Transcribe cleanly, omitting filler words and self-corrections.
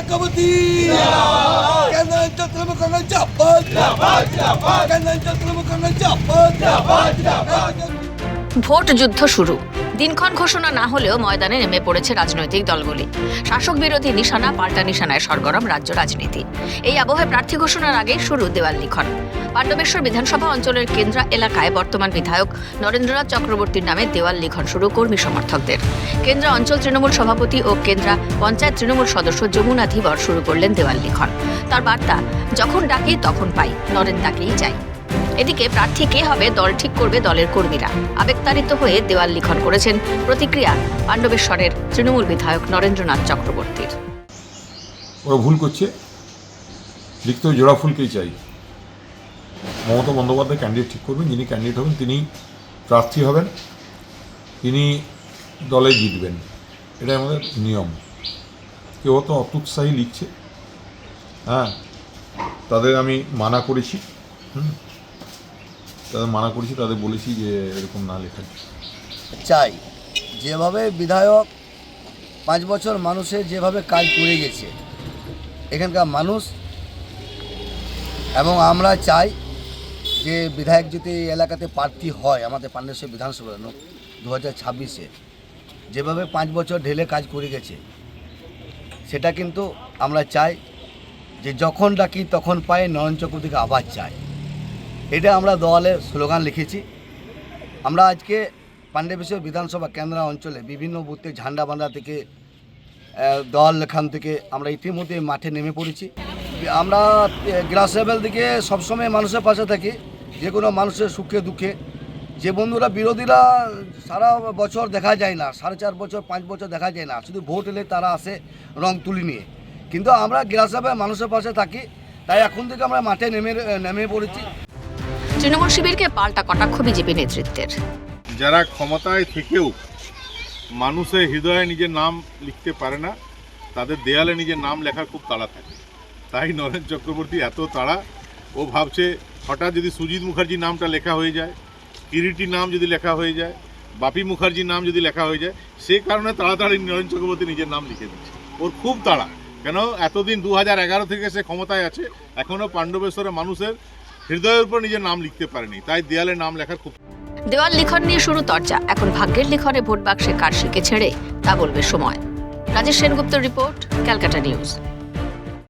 চক্রবর্তী কেন্দ্রাঞ্চল তৃণমূল কংগ্রেস জিন্দাবাদ কেন্দ্রাঞ্চল তৃণমূল কংগ্রেস জিন্দাবাদ। ভোট যুদ্ধ শুরু। দিনক্ষণ ঘোষণা না হলেও ময়দানে নেমে পড়েছে রাজনৈতিক দলগুলি। শাসক বিরোধী নিশানা পাল্টা নিশানায় সরগরম রাজ্য রাজনীতি। এই আবহে প্রার্থী ঘোষণার আগেই শুরু দেওয়াল লিখন। পাণ্ডবেশ্বর বিধানসভা অঞ্চলের কেন্দ্রা এলাকায় বর্তমান বিধায়ক নরেন্দ্রনাথ চক্রবর্তীর নামে দেওয়াল লিখন শুরু কর্মী সমর্থকদের। কেন্দ্রা অঞ্চল তৃণমূল সভাপতি ও কেন্দ্রা পঞ্চায়েত তৃণমূল সদস্য যমুনা ধীবর শুরু করলেন দেওয়াল লিখন। তার বার্তা, যখন ডাকি তখন পাই, নরেন তাকেই চাই। এদিকে প্রার্থী কে হবে দল ঠিক করবে দলের কর্মীরা। আবেগতাড়িত হয়ে দেওয়াল লিখন করেছেন প্রতিক্রিয়া পাণ্ডবেশ্বরের তৃণমূল বিধায়ক নরেন্দ্রনাথ চক্রবর্তীর। ওরা ভুল করছে, লিখতে জোড়া ফুলকেই চাই। মমতা বন্দ্যোপাধ্যায় ক্যান্ডিডেট ঠিক করবেন, যিনি ক্যান্ডিডেট হবেন তিনি প্রার্থী হবেন, তিনি দলে জিতবেন, এটাই আমাদের নিয়ম। কেউ তো অতুৎসাহী লিখছে, হ্যাঁ, তাদের আমি মানা করেছি, তাদের বলেছি যে এরকম না লেখা চাই। যেভাবে বিধায়ক 5 বছর মানুষের যেভাবে কাজ করে গেছে এখানকার মানুষ, এবং আমরা চাই যে বিধায়ক যদি এই এলাকাতে প্রার্থী হয় আমাদের পাণ্ডবেশ্বর বিধানসভা 2026-এ, যেভাবে 5 বছর ঢেলে কাজ করে গেছে সেটা কিন্তু আমরা চাই যে যখন ডাকি তখন পাই, নরেন চক্রবর্তীকে আবার চাই। এটা আমরা দলের স্লোগান লিখেছি। আমরা আজকে পাণ্ডবেশ্বর বিধানসভা কেন্দ্রা অঞ্চলে বিভিন্ন বুথে ঝান্ডা বাঁধা থেকে দল লেখান থেকে আমরা ইতিমধ্যে মাঠে নেমে পড়েছি। আমরা গ্রাস লেভেল থেকে সবসময় মানুষের পাশে থাকি, যে কোনো মানুষের সুখে দুঃখে। যে বন্ধুরা বিরোধীরা সারা বছর দেখা যায় না, 4.5 বছর 5 বছর দেখা যায় না, শুধু ভোট এলে তারা আসে রং তুলি নিয়ে, কিন্তু আমরা গ্রাস লেভেল মানুষের পাশে থাকি, তাই এখন থেকে আমরা মাঠে নেমে পড়েছি। তৃণমূল শিবিরকে পাল্টা কটাক্ষ বিজেপি নেতৃত্বের। যারা ক্ষমতায় থেকেও মানুষের হৃদয়ে নিজের নাম লিখতে পারে না, তাদের দেয়ালে নিজের নাম লেখার খুব তাড়া থাকে। তাই নরেন চক্রবর্তী এত তাড়া, ও ভাবছে হঠাৎ যদি সুজিত মুখার্জির নামটা লেখা হয়ে যায়, কিরিটির নাম যদি লেখা হয়ে যায়, বাপি মুখার্জির নাম যদি লেখা হয়ে যায়, সে কারণে তাড়াতাড়ি নরেন চক্রবর্তী নিজের নাম লিখে দিচ্ছে। ওর খুব তাড়া, কেন এতদিন 2011 থেকে সে ক্ষমতায় আছে, এখনও পাণ্ডবেশ্বরের মানুষের হৃদয়ের উপর নিজের নাম লিখতে পারেনি, তাই দেয়ালে নাম লেখার খুব। দেওয়াল লিখন নিয়ে শুরু চর্চা। এখন ভাগ্যের লিখনে ভোট বাক্সে কার শিকে ছেড়ে তা বলবে সময়। রাজেশ সেনগুপ্তর রিপোর্ট, ক্যালকাটা নিউজ।